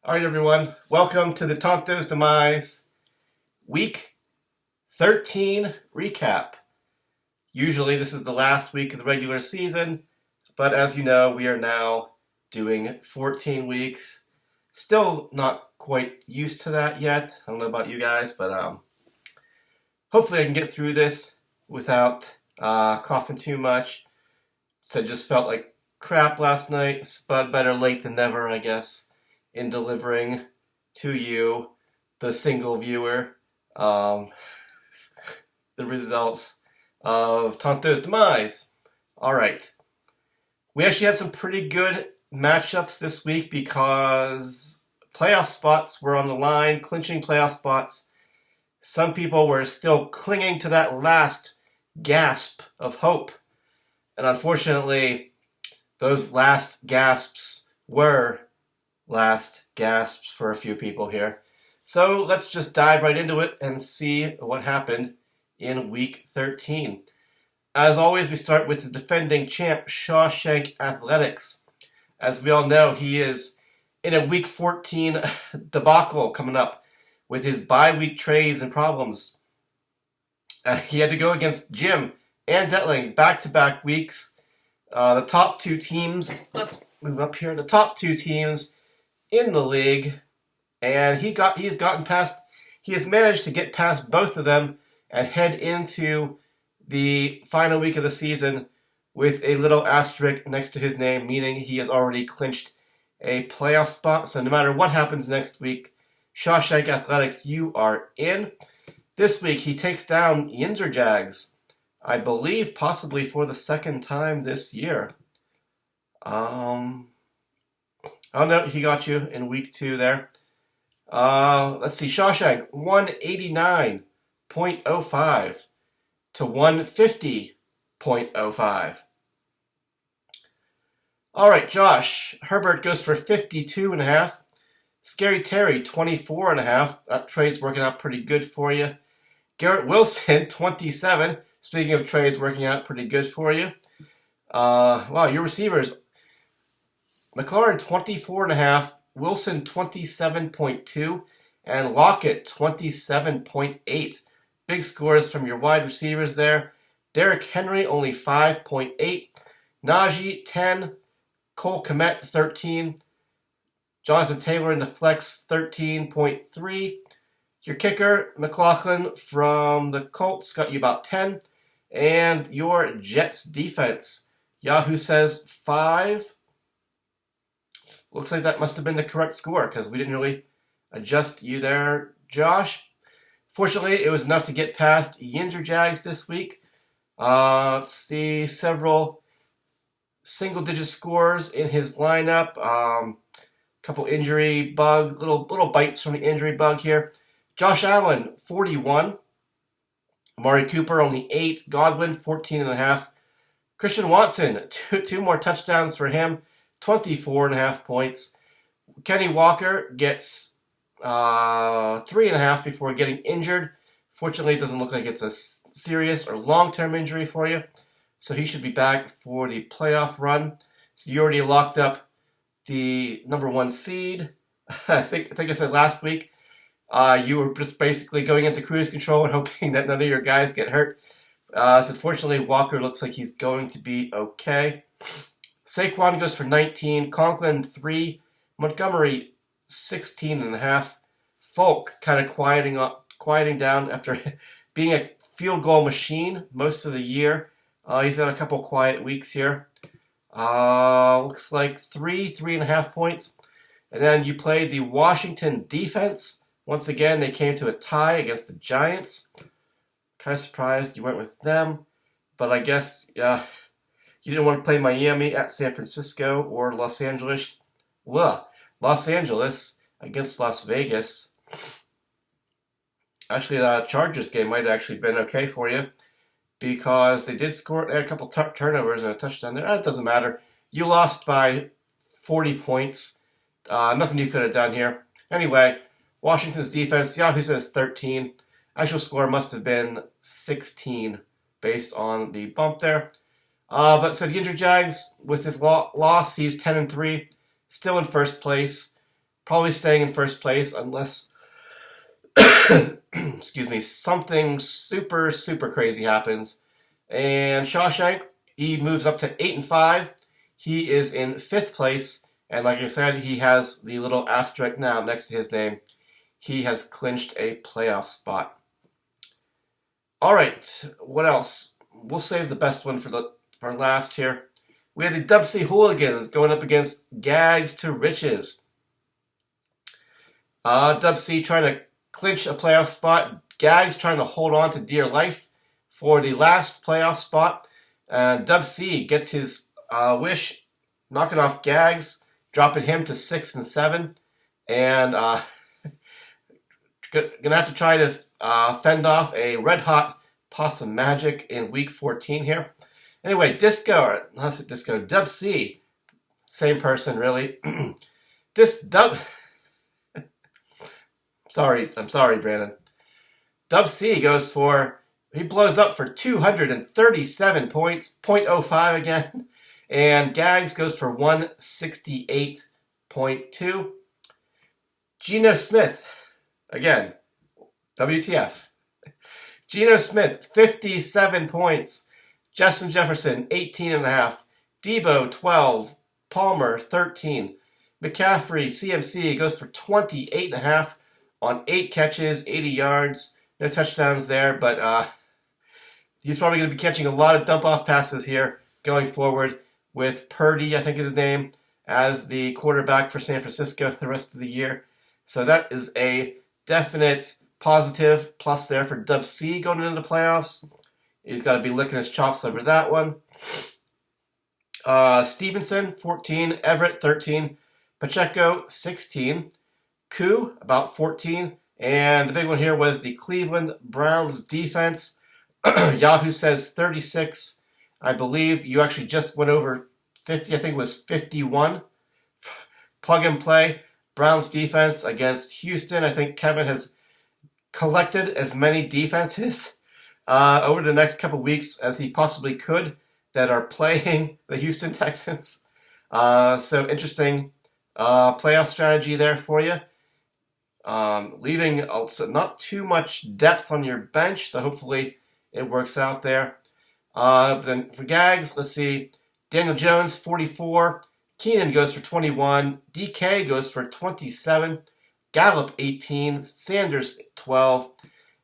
All right, everyone. Welcome to the Tonto's Demise Week 13 recap. Usually this is the last week of the regular season, but as you know, we are now doing 14 weeks. Still not quite used to that yet. I don't know about you guys, but hopefully I can get through this without coughing too much. So just felt like crap last night, but better late than never, I guess, in delivering to you, the single viewer, um, the results of Tonto's Demise. All right. We actually had some pretty good matchups this week because playoff spots were on the line, clinching playoff spots. Some people were still clinging to that last gasp of hope. And unfortunately, those last gasps were last gasps for a few people here. So let's just dive right into it and see what happened in Week 13. As always, we start with the defending champ, Shawshank Athletics. As we all know, he is in a Week 14 debacle coming up with his bye-week trades and problems. He had to go against Jim and Detling back-to-back weeks. The top two teams, let's move up here, the top two teams in the league, and he has managed to get past both of them and head into the final week of the season with a little asterisk next to his name, meaning he has already clinched a playoff spot. So no matter what happens next week, Shawshank Athletics, you are in. This week he takes down Yinzer Jags, I believe possibly for the second time this year. Oh no, he got you in Week 2 there. Let's see, Shawshank, 189.05 to 150.05. All right, Josh, Herbert goes for 52.5. Scary Terry, 24.5. That trade's working out pretty good for you. Garrett Wilson, 27. Speaking of trades working out pretty good for you. Wow, your receivers, McLaurin 24.5, Wilson 27.2, and Lockett 27.8. Big scores from your wide receivers there. Derrick Henry only 5.8, Najee 10, Cole Kmet 13, Jonathan Taylor in the flex 13.3. Your kicker, McLaughlin from the Colts, got you about 10. And your Jets defense, Yahoo says 5. Looks like that must have been the correct score because we didn't really adjust you there, Josh. Fortunately, it was enough to get past Yinzer Jags this week. Let's see, several single-digit scores in his lineup. Couple injury bug, little bites from the injury bug here. Josh Allen, 41. Amari Cooper, only 8. Godwin, 14.5. Christian Watson, two more touchdowns for him. 24.5 points. Kenny Walker gets 3.5 before getting injured. Fortunately, it doesn't look like it's a serious or long-term injury for you, so he should be back for the playoff run. So you already locked up the number 1 seed. I think I said last week you were just basically going into cruise control and hoping that none of your guys get hurt. So fortunately, Walker looks like he's going to be okay. Saquon goes for 19, Conklin 3, Montgomery 16.5. Folk kind of quieting down after being a field goal machine most of the year. He's had a couple quiet weeks here. Looks like 3.5 points. And then you played the Washington defense. Once again, they came to a tie against the Giants. Kind of surprised you went with them, but I guess you didn't want to play Miami at San Francisco or Los Angeles. Los Angeles against Las Vegas. Actually, the Chargers game might have actually been okay for you because they did score. They had a couple turnovers and a touchdown there. It doesn't matter. You lost by 40 points. Nothing you could have done here. Anyway, Washington's defense, Yahoo says 13. Actual score must have been 16 based on the bump there. But so the Yinzer Jags, with his loss, he's 10-3, still in first place. Probably staying in first place unless, excuse me, something super, super crazy happens. And Shawshank, he moves up to 8-5. He is in fifth place. And like I said, he has the little asterisk now next to his name. He has clinched a playoff spot. All right, what else? We'll save the best one for last here. We had the Demise Hooligans going up against Gags to Riches. Demise trying to clinch a playoff spot. Gags trying to hold on to dear life for the last playoff spot. Demise gets his wish, knocking off Gags, dropping him to 6-7, and gonna have to try to fend off a red hot Possum Magic in week 14 here. Anyway, Demise, same person really. I'm sorry, Brandon. Demise he blows up for 237 points, 0.05 again, and Gags goes for 168.2. Geno Smith, again, WTF. Geno Smith, 57 points. Justin Jefferson, 18.5. Debo, 12. Palmer, 13. McCaffrey, CMC, goes for 28.5 on 8 catches, 80 yards. No touchdowns there, but he's probably going to be catching a lot of dump-off passes here going forward with Purdy, I think is his name, as the quarterback for San Francisco the rest of the year. So that is a definite positive plus there for Demise going into the playoffs. He's got to be licking his chops over that one. Stevenson, 14. Everett, 13. Pacheco, 16. Koo, about 14. And the big one here was the Cleveland Browns defense. Yahoo says 36. I believe you actually just went over 50. I think it was 51. Plug and play. Browns defense against Houston. I think Kevin has collected as many defenses over the next couple weeks as he possibly could that are playing the Houston Texans. So interesting playoff strategy there for you. Leaving also not too much depth on your bench, so hopefully it works out there. But then for Gags, let's see. Daniel Jones, 44. Keenan goes for 21. DK goes for 27. Gallup, 18. Sanders, 12.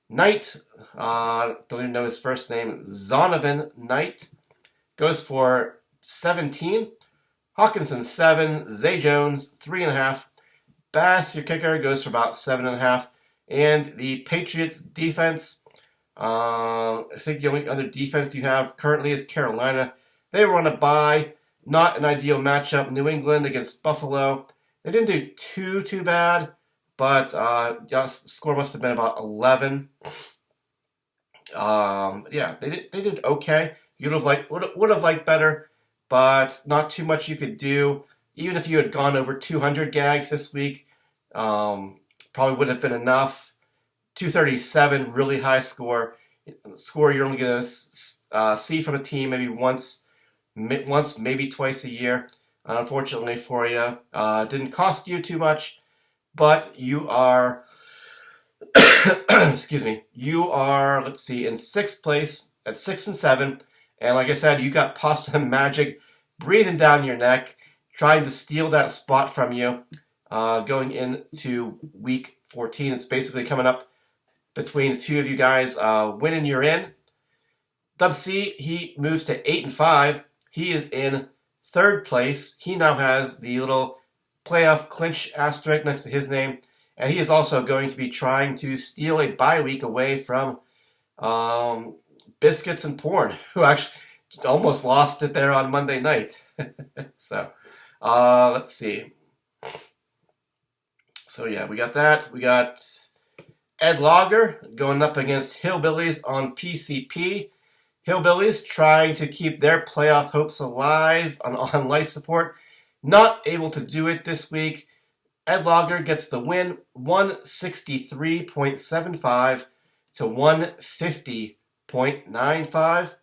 Knight, don't even know his first name, Zonovan Knight, goes for 17. Hawkinson, 7. Zay Jones, 3.5. Bass, your kicker, goes for about 7.5. And the Patriots defense, I think the only other defense you have currently is Carolina. They were on a bye. Not an ideal matchup. New England against Buffalo. They didn't do too bad, but the score must have been about 11. Yeah, they did okay. Would have liked better, but not too much you could do. Even if you had gone over 200 Gags this week, probably would have been enough. 237, really high score. Score you're only going to see from a team maybe once, maybe twice a year. Unfortunately for you, didn't cost you too much, but you are, excuse me, you are, let's see, in 6th place at 6-7, and like I said, you got Possum Magic breathing down your neck, trying to steal that spot from you, going into week 14. It's basically coming up between the two of you guys. Winning, you're in. Demise, he moves to 8-5. He is in 3rd place. He now has the little playoff clinch asterisk next to his name, and he is also going to be trying to steal a bye week away from Biscuits and Porn, who actually almost lost it there on Monday night. So, let's see. So yeah, we got that. We got Ed Logger going up against Hillbillies on PCP. Hillbillies trying to keep their playoff hopes alive on life support. Not able to do it this week. Ed Logger gets the win, 163.75 to 150.95.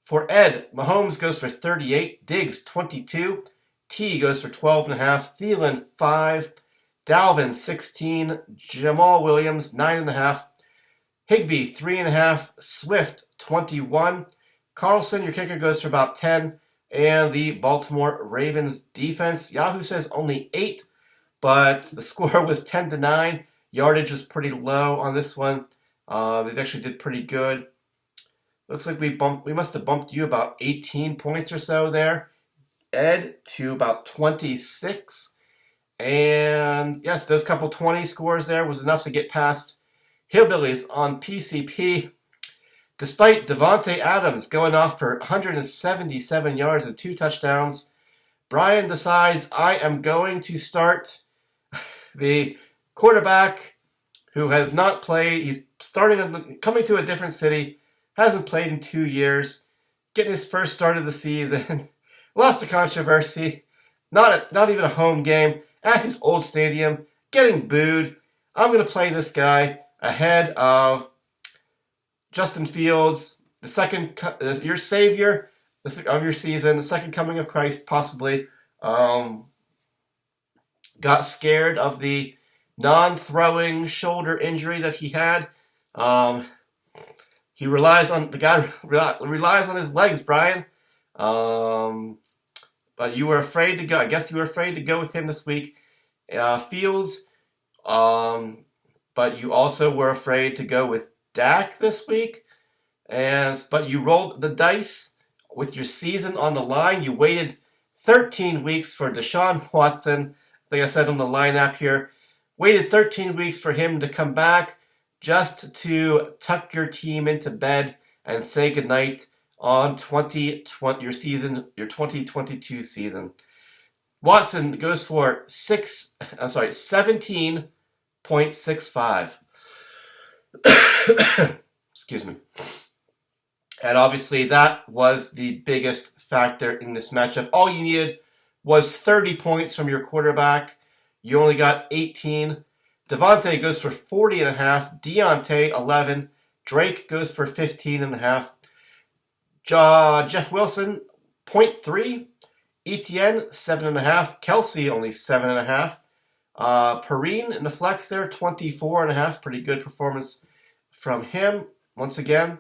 For Ed, Mahomes goes for 38, Diggs 22, T goes for 12.5, Thielen 5, Dalvin, 16. Jamal Williams, 9.5. Higbee, 3.5. Swift, 21. Carlson, your kicker, goes for about 10. And the Baltimore Ravens defense, Yahoo says only 8, but the score was 10-9. Yardage was pretty low on this one. They actually did pretty good. Looks like we must have bumped you about 18 points or so there, Ed, to about 26. And yes, those couple 20 scores there was enough to get past Hillbillies on PCP. Despite Devontae Adams going off for 177 yards and 2 touchdowns, Brian decides, I am going to start the quarterback who has not played. He's coming to a different city, hasn't played in 2 years, getting his first start of the season. Lots of controversy. Not even a home game at his old stadium, getting booed. I'm going to play this guy ahead of Justin Fields, your savior of your season, the second coming of Christ, possibly. Got scared of the non-throwing shoulder injury that he had. He relies on his legs, Brian. But you were afraid to go. I guess you were afraid to go with him this week, Fields. But you also were afraid to go with Dak this week, but you rolled the dice with your season on the line. You waited 13 weeks for Deshaun Watson. I think I said on the line app here. Waited 13 weeks for him to come back just to tuck your team into bed and say goodnight on your 2022 season. Watson goes for 17.65. Excuse me. And obviously that was the biggest factor in this matchup. All you needed was 30 points from your quarterback. You only got 18. Devontae goes for 40.5. Deontay, 11. Drake goes for 15.5. Jeff Wilson, 0.3. Etienne, 7.5. Kelsey, only 7.5. Perrine in the flex there, 24.5. Pretty good performance from him. Once again,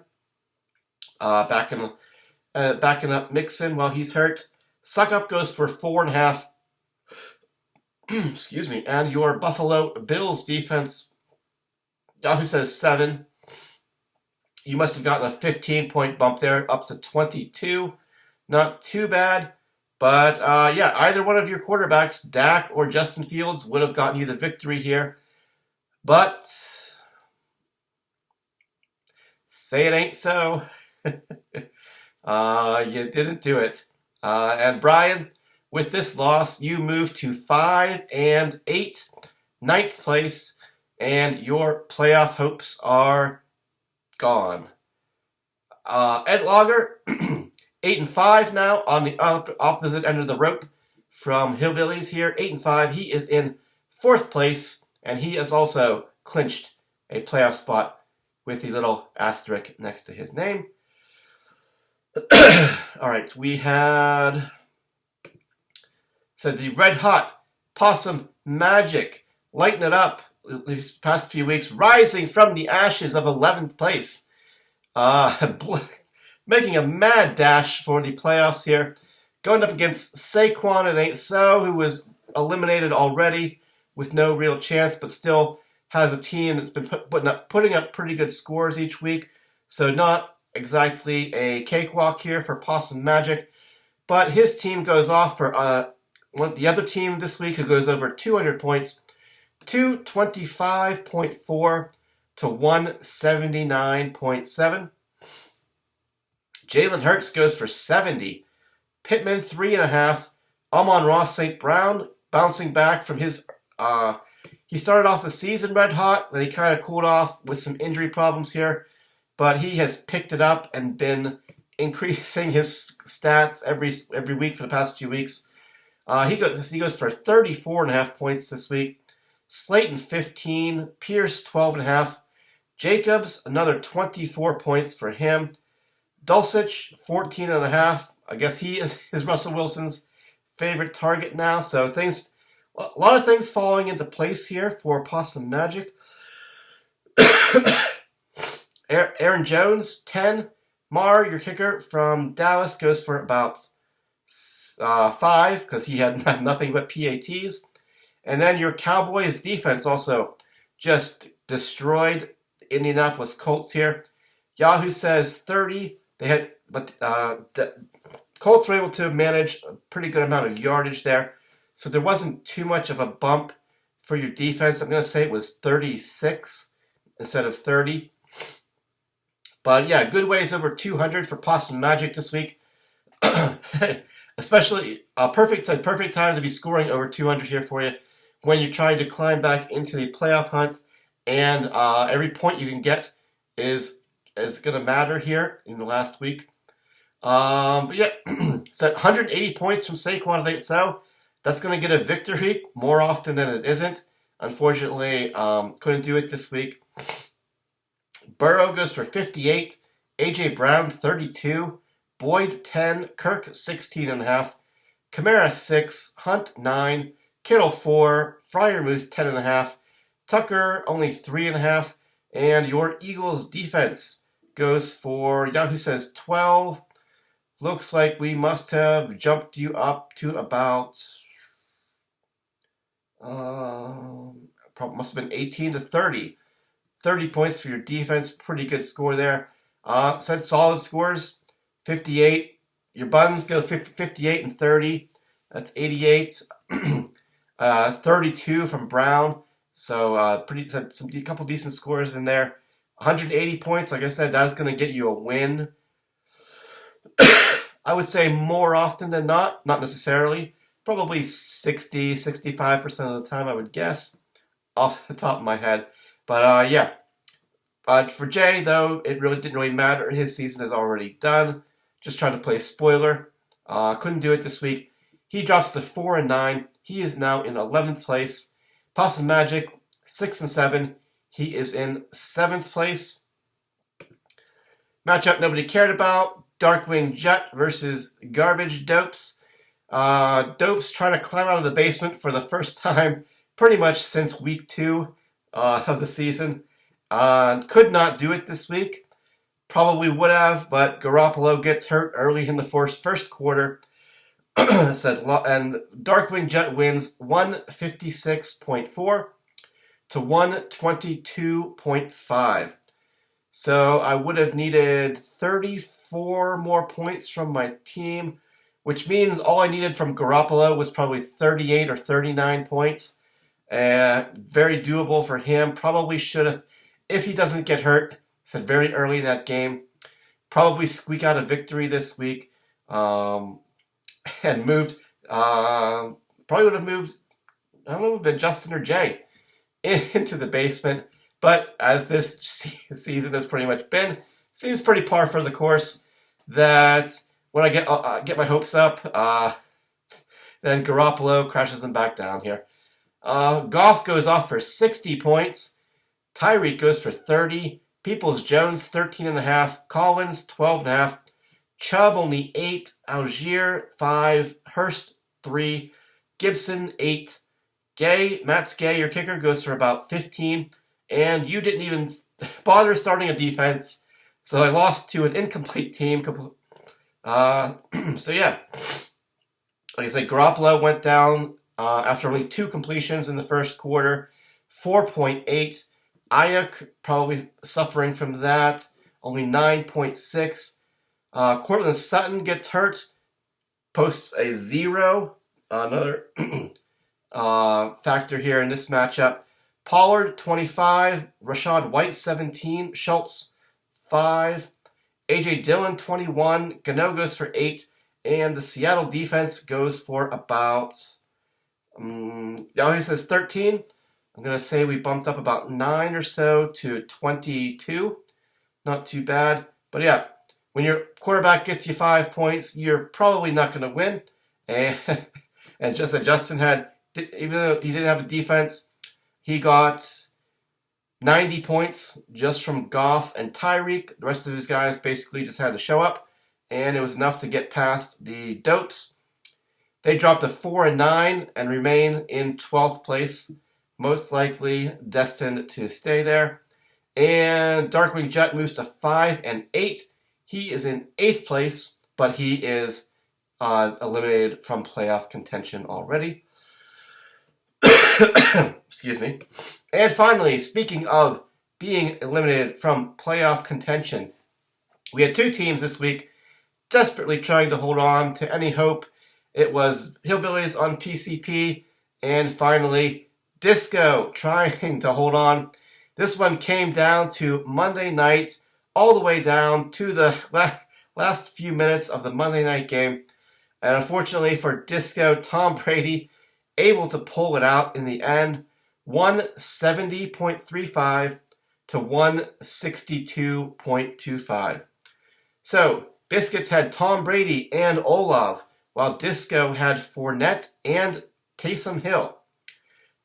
backing up Mixon while he's hurt. Suckup goes for 4.5. Excuse me. And your Buffalo Bills defense, Yahoo says 7. You must have gotten a 15-point bump there, up to 22. Not too bad. But, either one of your quarterbacks, Dak or Justin Fields, would have gotten you the victory here. But, say it ain't so. You didn't do it. And Brian, with this loss, you move to 5-8, 9th place, and your playoff hopes are gone. Ed Lager, 8-5 now on the opposite end of the rope from Hillbillies here. 8-5. He is in 4th place, and he has also clinched a playoff spot with the little asterisk next to his name. All right, we had the Red Hot Possum Magic, lighten it up these past few weeks, rising from the ashes of 11th place. Making a mad dash for the playoffs here. Going up against Saquon, it ain't so, who was eliminated already with no real chance, but still has a team that's been putting up pretty good scores each week. So not exactly a cakewalk here for Possum Magic. But his team goes off for the other team this week who goes over 200 points, 225.4 to 179.7. Jalen Hurts goes for 70. Pittman, 3.5. Amon-Ra St. Brown bouncing back from his... he started off the season red hot, then he kind of cooled off with some injury problems here, but he has picked it up and been increasing his stats every week for the past few weeks. He goes for 34.5 points this week. Slayton, 15. Pierce, 12.5. Jacobs, another 24 points for him. Dulcich, 14.5. I guess he is Russell Wilson's favorite target now, so things A lot of things falling into place here for Possum Magic. Aaron Jones, 10. Mar, your kicker from Dallas, goes for about 5 because he had nothing but PATs. And then your Cowboys defense also just destroyed Indianapolis Colts here. Yahoo says 30. The Colts were able to manage a pretty good amount of yardage there. So there wasn't too much of a bump for your defense. I'm going to say it was 36 instead of 30. But yeah, good ways over 200 for Possum Magic this week. Especially a perfect time to be scoring over 200 here for you when you're trying to climb back into the playoff hunt. And every point you can get is going to matter here in the last week. But yeah, so 180 points from Saquon if so. That's going to get a victory more often than it isn't. Unfortunately, couldn't do it this week. Burrow goes for 58. A.J. Brown, 32. Boyd, 10. Kirk, 16.5. Kamara, 6. Hunt, 9. Kittle, 4. Freiermuth, 10.5. Tucker, only 3.5. And your Eagles defense goes for, Yahoo says 12. Looks like we must have jumped you up to about, probably must have been 18 to 30. 30 points for your defense. Pretty good score there. Said solid scores. 58. Your Buns go 58 and 30. That's 88. 32 from Brown. So a couple decent scores in there. 180 points. Like I said, that's going to get you a win. I would say more often than not necessarily. Probably 60, 65% of the time, I would guess, off the top of my head. But yeah. For Jay, though, it really didn't really matter. His season is already done. Just trying to play spoiler. Couldn't do it this week. He drops to 4 and 9. He is now in 11th place. Possum Magic, 6 and 7. He is in 7th place. Matchup nobody cared about. Darkwing Jet versus Garbage Dopes. Dopes trying to climb out of the basement for the first time pretty much since week 2 of the season. Could not do it this week. Probably would have, but Garoppolo gets hurt early in the first quarter. And Darkwing Jet wins 156.4 to 122.5. So I would have needed 34 more points from my team, which means all I needed from Garoppolo was probably 38 or 39 points. Very doable for him. Probably should have, if he doesn't get hurt, said very early in that game, probably squeak out a victory this week. And moved, probably would have moved, I don't know, it would have been Justin or Jay into the basement. But as this season has pretty much been, seems pretty par for the course that when I get my hopes up, then Garoppolo crashes them back down here. Goff goes off for 60 points. Tyreek goes for 30. Peoples-Jones, 13.5. Collins, 12.5. Chubb, only 8. Algier, 5. Hurst, 3. Gibson, 8. Matt's Gay, your kicker, goes for about 15. And you didn't even bother starting a defense. So I lost to an incomplete team. So yeah. Like I said, Garoppolo went down after only 2 completions in the first quarter. 4.8. Ayuk probably suffering from that. Only 9.6. Cortland Sutton gets hurt. Posts a 0. Another factor here in this matchup. Pollard, 25. Rashad White, 17. Schultz, 5. A.J. Dillon, 21. Gano goes for 8. And the Seattle defense goes for about, Yahoo says 13. I'm going to say we bumped up about 9 or so to 22. Not too bad. But yeah, when your quarterback gets you 5 points, you're probably not going to win. And just that Justin even though he didn't have a defense, he got 90 points just from Goff and Tyreek. The rest of his guys basically just had to show up, and it was enough to get past the Dopes. They dropped to 4-9 and remain in 12th place, most likely destined to stay there. And Darkwing Jet moves to 5-8. He is in 8th place, but he is eliminated from playoff contention already. Excuse me. And finally, speaking of being eliminated from playoff contention, we had two teams this week desperately trying to hold on to any hope. It was Hillbillies on PCP, and finally, Disco trying to hold on. This one came down to Monday night, all the way down to the last few minutes of the Monday night game. And unfortunately for Disco, Tom Brady able to pull it out in the end, 170.35 to 162.25. So, Biscuits had Tom Brady and Olaf, while Disco had Fournette and Taysom Hill.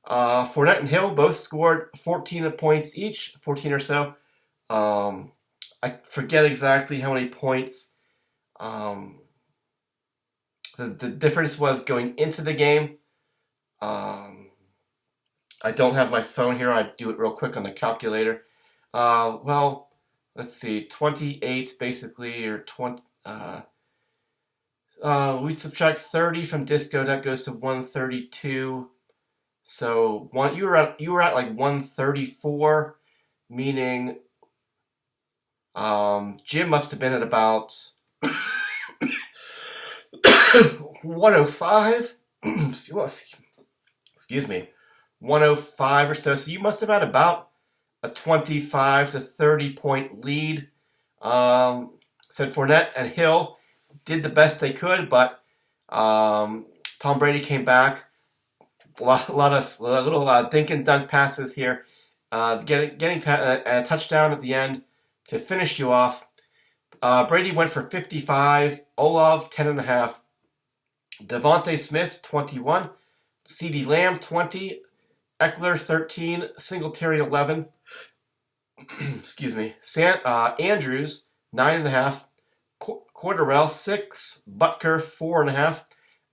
Fournette and Hill both scored 14 points each, 14 or so. I forget exactly how many points. The difference was going into the game. I don't have my phone here. I'd do it real quick on the calculator. Well, let's see. 28 basically, or 20. We subtract 30 from Disco. That goes to 132. So you were at like 134, meaning Jim must have been at about 105. Excuse me, 105 or so. So you must have had about a 25 to 30 point lead. Said Fournette and Hill did the best they could, but Tom Brady came back. A lot of little dink and dunk passes here, getting a touchdown at the end to finish you off. Brady went for 55, Olaf 10.5, Devontae Smith 21, CeeDee Lamb 20, Eckler 13, Singletary 11. Excuse me. Andrews 9.5, Cordarrelle 6, Butker 4.5,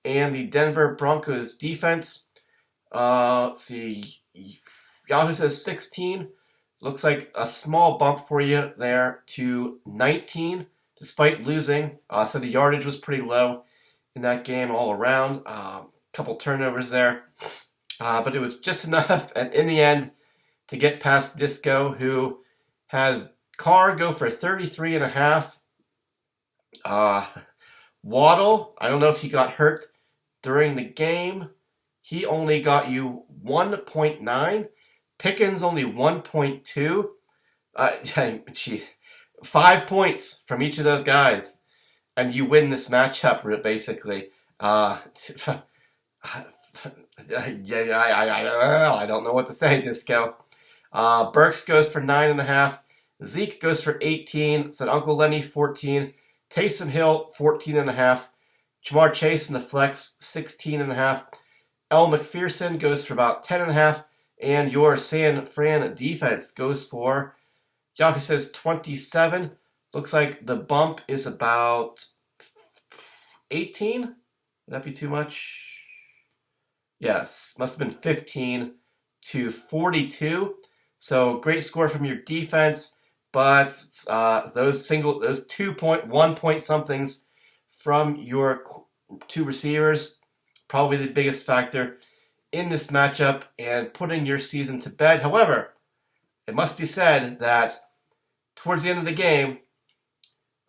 and the Denver Broncos defense. Let's see. Yahoo says 16. Looks like a small bump for you there to 19, despite losing. So the yardage was pretty low in that game all around. Couple turnovers there. But it was just enough, and in the end, to get past Disco, who has Carr go for 33.5. Waddle, I don't know if he got hurt during the game. He only got you 1.9. Pickens only 1.2. Geez, 5 points from each of those guys, and you win this matchup basically. I don't know what to say, Disco. Burks goes for 9.5. Zeke goes for 18. Said Uncle Lenny 14. Taysom Hill 14.5. Jamar Chase in the flex 16.5. L. McPherson goes for about 10.5. And your San Fran defense goes for, Yahoo says 27. Looks like the bump is about 18. Would that be too much? Yes, must have been 15 to 42. So great score from your defense, but those 2.1 point somethings from your two receivers, probably the biggest factor in this matchup and putting your season to bed. However, it must be said that towards the end of the game,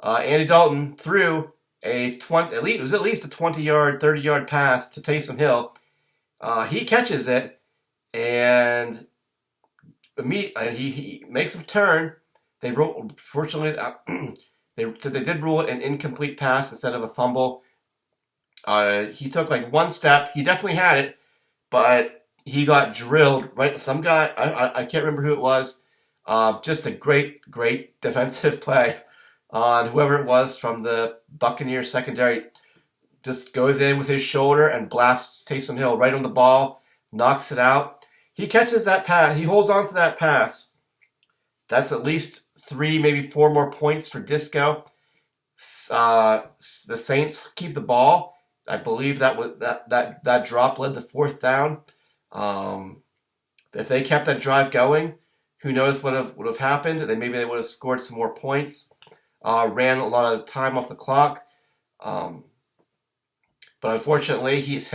Andy Dalton threw it was at least a 20-yard, 30-yard pass to Taysom Hill. He catches it, and he makes a turn. Fortunately, they did rule it an incomplete pass instead of a fumble. He took like one step. He definitely had it, but he got drilled. Right, some guy, I can't remember who it was. Just a great defensive play on whoever it was from the Buccaneers secondary. Just goes in with his shoulder and blasts Taysom Hill right on the ball, knocks it out. He catches that pass. He holds on to that pass. That's at least 3, maybe 4 more points for Disco. The Saints keep the ball, I believe that drop led to fourth down. If they kept that drive going, who knows what would have happened? Maybe they would have scored some more points. Ran a lot of time off the clock. But unfortunately, he's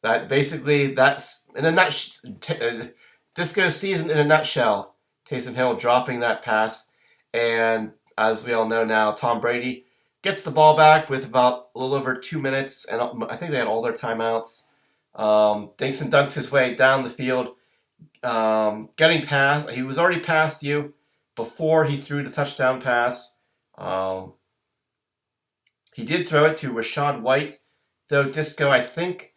that's in a nutshell. Disco's season in a nutshell. Taysom Hill dropping that pass, and as we all know now, Tom Brady gets the ball back with about a little over 2 minutes, and I think they had all their timeouts. Dinks and dunks his way down the field, getting past. He was already past you before he threw the touchdown pass. He did throw it to Rachaad White, though Disco, I think,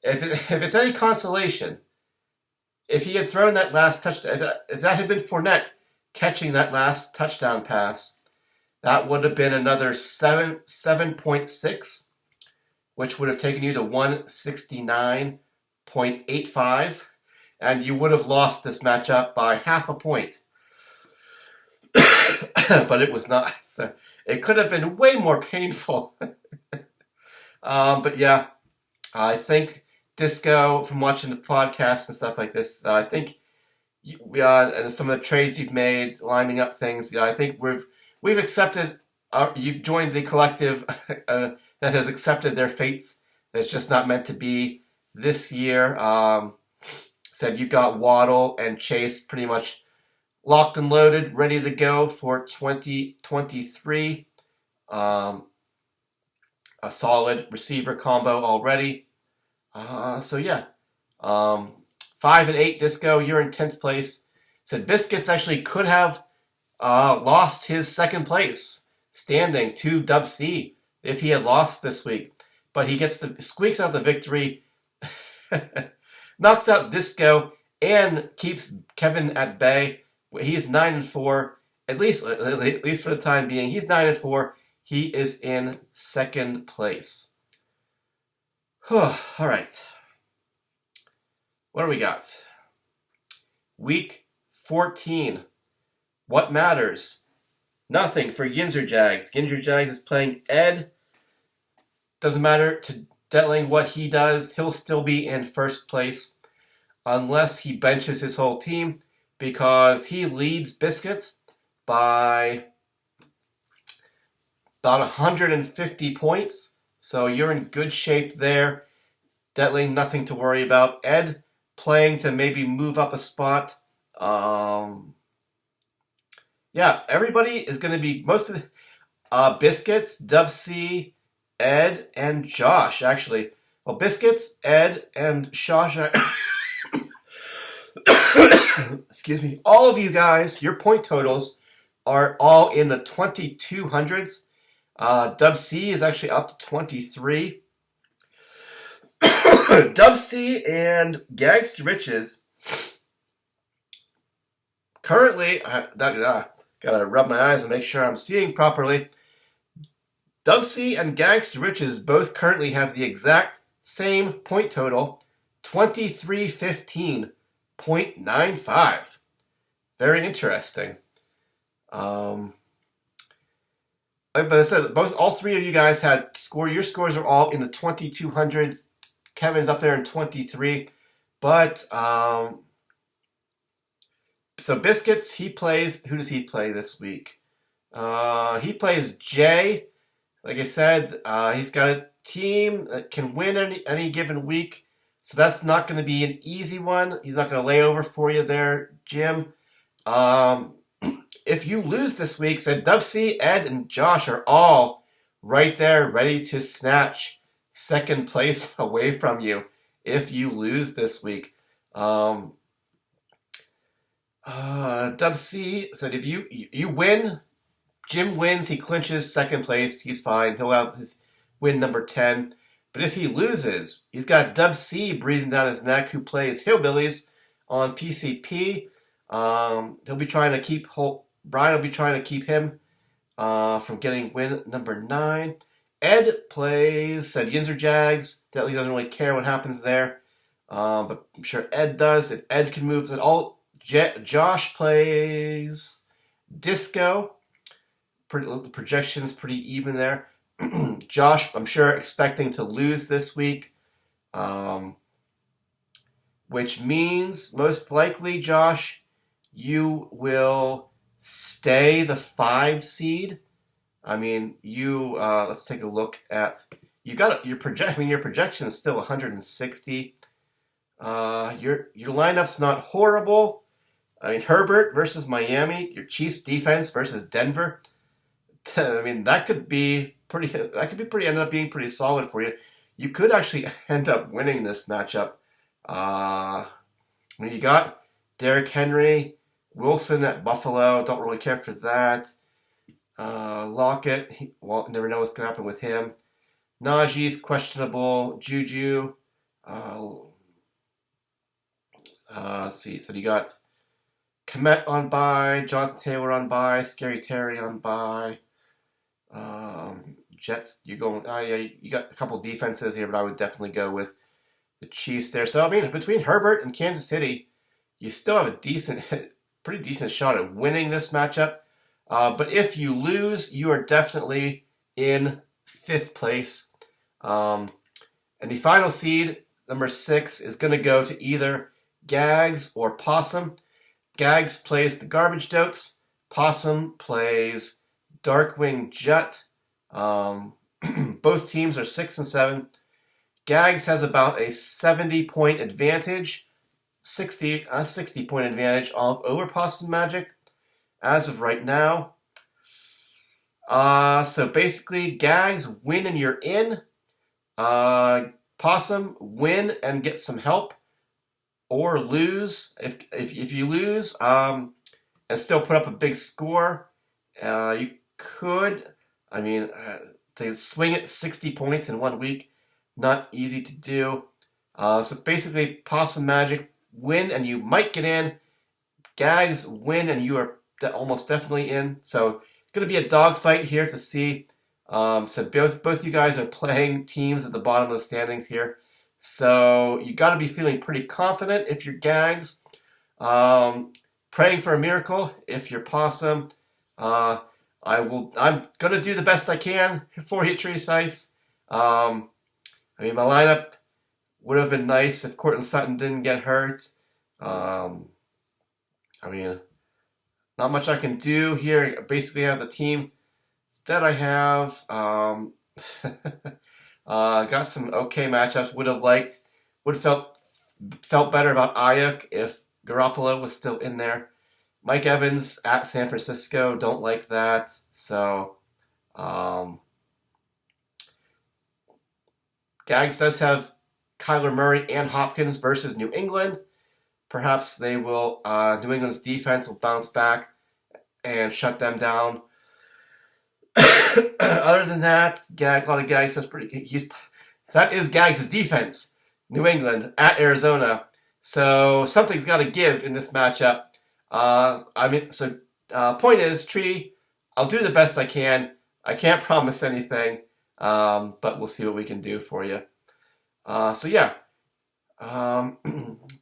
if it's any consolation, if he had thrown that last touchdown, if that had been Fournette catching that last touchdown pass, that would have been another 7.6, which would have taken you to 169.85, and you would have lost this matchup by half a point. But it was not. So it could have been way more painful. But yeah, I think Disco, from watching the podcast and stuff like this, I think and some of the trades you've made, lining up things, I think we've accepted. You've joined the collective that has accepted their fates. That's just not meant to be this year. Said you've got Waddle and Chase pretty much locked and loaded, ready to go for 2023. A solid receiver combo already. So yeah, 5-8 Disco. You're in 10th place. Said Biscuits actually could have lost his second place standing to Dub C if he had lost this week, but he squeaks out the victory, knocks out Disco, and keeps Kevin at bay. He is 9-4, at least for the time being. He's 9-4. He is in second place. All right. What do we got? Week 14. What matters? Nothing for Ginzer Jags. Ginzer Jags is playing Ed. Doesn't matter to Detling what he does. He'll still be in first place unless he benches his whole team, because he leads Biscuits by about 150 points. So you're in good shape there. Detling, nothing to worry about. Ed playing to maybe move up a spot. Yeah, everybody is going to be, most of the Biscuits, Dub C, Ed, and Josh, actually. Well, Biscuits, Ed, and Josh, excuse me, all of you guys, your point totals are all in the 2200s. Dub C is actually up to 23. Dub C and Gags to Riches currently, gotta rub my eyes and make sure I'm seeing properly. Dub C and Gags to Riches both currently have the exact same point total, 2315.95. Very interesting. But I said, all three of you guys had your scores are all in the 2200s. Kevin's up there in 23. But, so Biscuits, who does he play this week? He plays Jay. Like I said, he's got a team that can win any given week. So that's not going to be an easy one. He's not going to lay over for you there, Jim. If you lose this week, said Dub C, Ed, and Josh are all right there ready to snatch second place away from you if you lose this week. Dub C said if you win, Jim wins, he clinches second place, he's fine. He'll have his win number 10. But if he loses, he's got Dub C breathing down his neck, who plays Hillbillies on PCP. Brian will be trying to keep him from getting win number 9. Ed said Yinzer Jags. Detley doesn't really care what happens there, but I'm sure Ed does. If Ed can move, Josh plays Disco. The projection's pretty even there. Josh, I'm sure, expecting to lose this week, um, which means most likely, Josh, you will stay the 5 seed. I mean, you let's take a look at you got your project. I mean, your projection is still 160. Your lineup's not horrible. I mean, Herbert versus Miami, your Chiefs defense versus Denver. I mean, that could be pretty. That could be pretty. End up being pretty solid for you. You could actually end up winning this matchup. I mean, you got Derrick Henry, Wilson at Buffalo. Don't really care for that. Lockett, well, never know what's going to happen with him. Najee's questionable. Juju. Uh, let's see. So you got Komet on bye, Jonathan Taylor on bye, Scary Terry on bye. Jets, you're going. Yeah, you got a couple defenses here, but I would definitely go with the Chiefs there. So I mean, between Herbert and Kansas City, you still have a pretty decent shot at winning this matchup. But if you lose, you are definitely in 5th place. And the final seed, number 6, is going to go to either Gags or Possum. Gags plays the Garbage Dopes. Possum plays Darkwing Jet. Both teams are 6 and 7. Gags has about a 70-point advantage, 60-point advantage over Possum Magic as of right now. So basically, Gags win and you're in. Possum win and get some help, or lose. If you lose, and still put up a big score, you could. I mean, to swing it 60 points in 1 week, not easy to do. So basically, Possum Magic win and you might get in. Gags win and you are almost definitely in. So it's going to be a dogfight here to see. So both you guys are playing teams at the bottom of the standings here. So you got to be feeling pretty confident if you're Gags. Praying for a miracle if you're Possum. I'm gonna do the best I can for you, Tree Sice. I mean, my lineup would have been nice if Cortland Sutton didn't get hurt. I mean, not much I can do here. I basically have the team that I have. Got some okay matchups. Would have felt better about Ayuk if Garoppolo was still in there. Mike Evans at San Francisco, don't like that. So, Gags does have Kyler Murray and Hopkins versus New England. Perhaps they will. New England's defense will bounce back and shut them down. Other than that, a lot of Gags has that is Gags' defense. New England at Arizona. So something's got to give in this matchup. Point is, Tree, I'll do the best I can. I can't promise anything, but we'll see what we can do for you.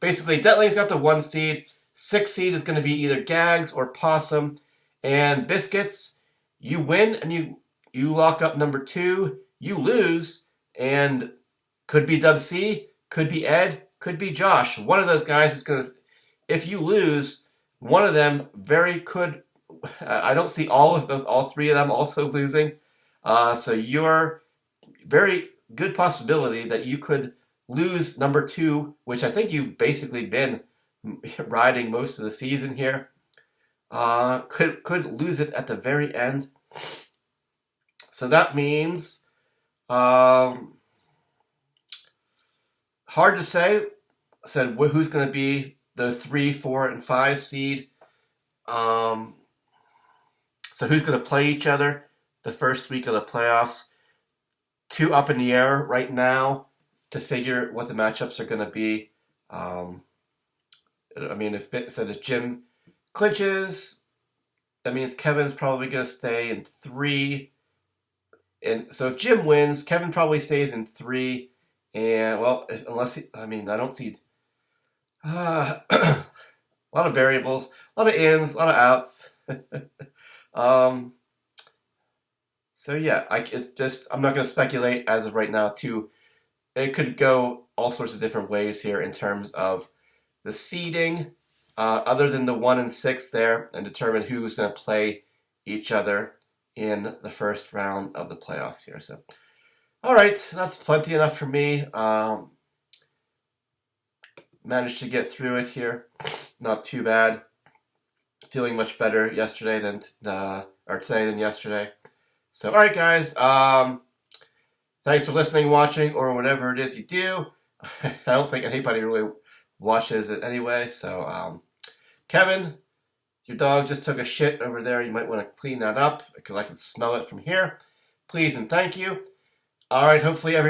Basically, Detling's got the 1 seed. 6 seed is going to be either Gags or Possum. And Biscuits, you win and you lock up number 2. You lose, and could be Dub C, could be Ed, could be Josh. One of those guys is going to, if you lose, one of them very could. I don't see all 3 of them also losing. So you're very good possibility that you could lose number 2, which I think you've basically been riding most of the season here. Could lose it at the very end. So that means hard to say. Said who's going to be the 3, 4, and 5 seed. So who's going to play each other the first week of the playoffs? 2 up in the air right now to figure what the matchups are going to be. I mean, if Jim clinches, that means Kevin's probably going to stay in 3. And so if Jim wins, Kevin probably stays in 3. And well, I don't see a lot of variables, a lot of ins, a lot of outs. So yeah, I'm not going to speculate as of right now. It could go all sorts of different ways here in terms of the seeding, other than the 1 and 6 there, and determine who's going to play each other in the first round of the playoffs here. So, all right, that's plenty enough for me. Managed to get through it here, not too bad. Feeling much better yesterday or today than yesterday. So, all right, guys. Thanks for listening, watching, or whatever it is you do. I don't think anybody really watches it anyway. So, Kevin, your dog just took a shit over there. You might want to clean that up because I can smell it from here. Please and thank you. All right, hopefully all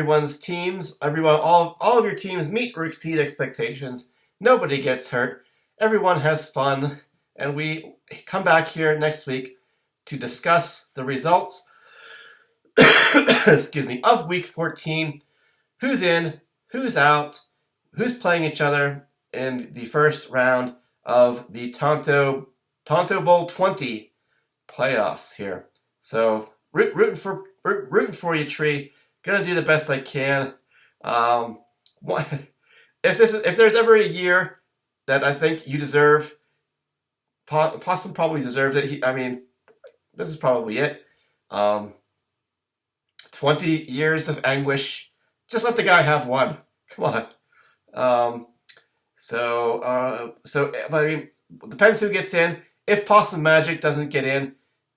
of your teams meet or exceed expectations. Nobody gets hurt. Everyone has fun. And we come back here next week to discuss the results excuse me, of Week 14. Who's in, who's out, who's playing each other in the first round of the Tonto Bowl 20 playoffs here. So rooting for you, Tree. Gonna do the best I can. If there's ever a year that I think you deserve, Possum probably deserves it. This is probably it. 20 years of anguish. Just let the guy have one. Come on. Depends who gets in. If Possum Magic doesn't get in,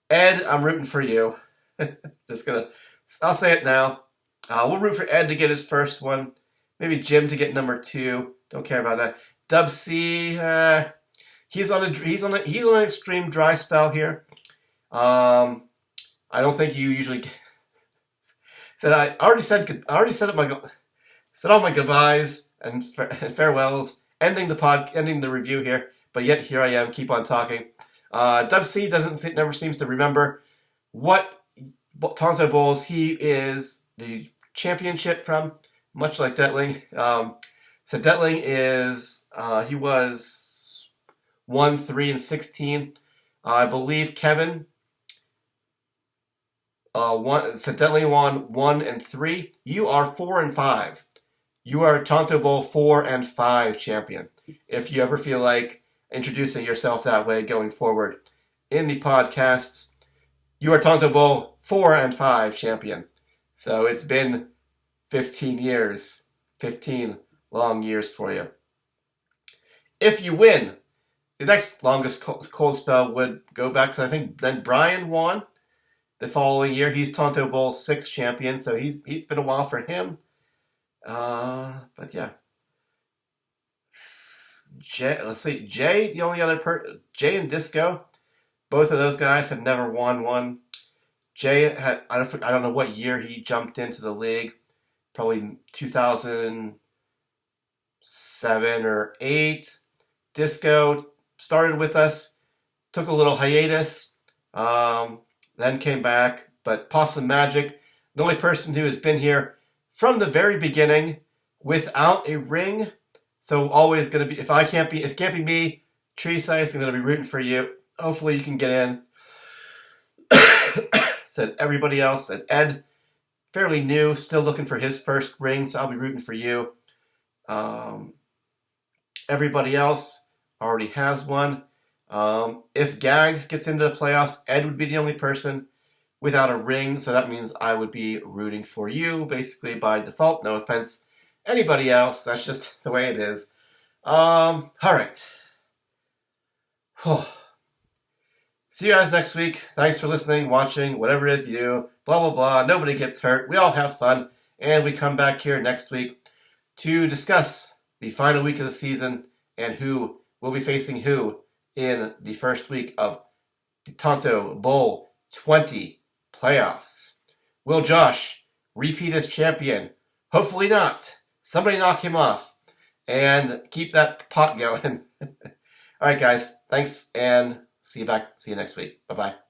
Ed, I'm rooting for you. I'll say it now. We'll root for Ed to get his first one. Maybe Jim to get number 2. Don't care about that. Dub C, he's on an extreme dry spell here. I don't think you usually I already said all my goodbyes and farewells, ending the review here. But yet here I am, keep on talking. Dub C never seems to remember what Tonto Bowls he is the championship from, much like Detling. So Detling he was 1, 3, and 16. I believe Kevin Detling won 1 and 3. You are 4 and 5. You are Tonto Bowl 4 and 5 champion. If you ever feel like introducing yourself that way going forward in the podcasts, you are Tonto Bowl 4 and 5 champion. So it's been 15 years. 15 long years for you. If you win, the next longest cold spell would go back to, I think, then Brian won the following year. He's Tonto Bowl 6 champion, so he's been a while for him. But yeah. Jay, the only other Jay and Disco, both of those guys have never won one. Jay had, I don't know what year he jumped into the league, probably 2007 or 8. Disco started with us, took a little hiatus, then came back. But Possum Magic, the only person who has been here from the very beginning without a ring. So always going to be, if it can't be me, Tree Size, I'm going to be rooting for you. Hopefully you can get in. Said everybody else, and Ed, fairly new, still looking for his first ring, so I'll be rooting for you. Everybody else already has one. If Gags gets into the playoffs, Ed would be the only person without a ring, so that means I would be rooting for you, basically by default. No offense, anybody else. That's just the way it is. All right. See you guys next week. Thanks for listening, watching, whatever it is you do. Blah, blah, blah. Nobody gets hurt. We all have fun. And we come back here next week to discuss the final week of the season and who will be facing who in the first week of the Tonto Bowl 20 playoffs. Will Josh repeat as champion? Hopefully not. Somebody knock him off and keep that pot going. All right, guys. Thanks, and see you next week. Bye-bye.